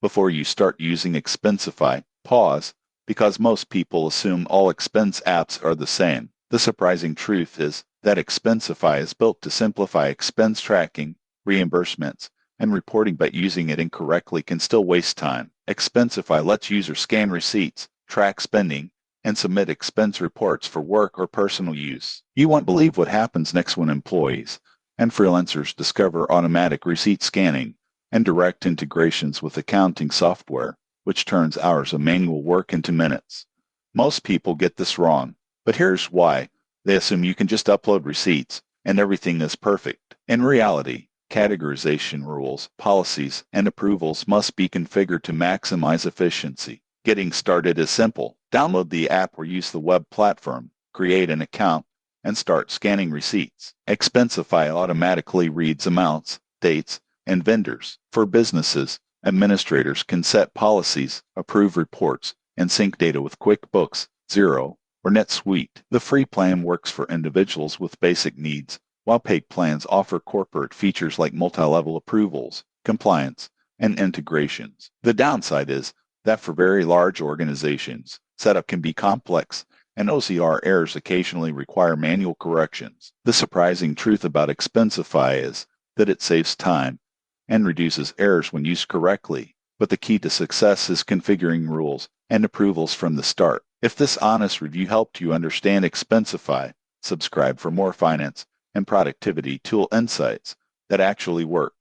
Before you start using Expensify, pause, because most people assume all expense apps are the same. The surprising truth is that Expensify is built to simplify expense tracking, reimbursements, and reporting, but using it incorrectly can still waste time. Expensify lets users scan receipts, track spending, and submit expense reports for work or personal use. You won't believe what happens next when employees and freelancers discover automatic receipt scanning and direct integrations with accounting software, which turns hours of manual work into minutes. Most people get this wrong, but here's why. They assume you can just upload receipts and everything is perfect. In reality, categorization rules, policies, and approvals must be configured to maximize efficiency. Getting started is simple. Download the app or use the web platform, create an account, and start scanning receipts. Expensify automatically reads amounts, dates, and vendors. For businesses, administrators can set policies, approve reports, and sync data with QuickBooks, Xero, or NetSuite. The free plan works for individuals with basic needs, while paid plans offer corporate features like multi-level approvals, compliance, and integrations. The downside is that for very large organizations, setup can be complex, and OCR errors occasionally require manual corrections. The surprising truth about Expensify is that it saves time and reduces errors when used correctly, but the key to success is configuring rules and approvals from the start. If this honest review helped you understand Expensify, subscribe for more finance and productivity tool insights that actually work.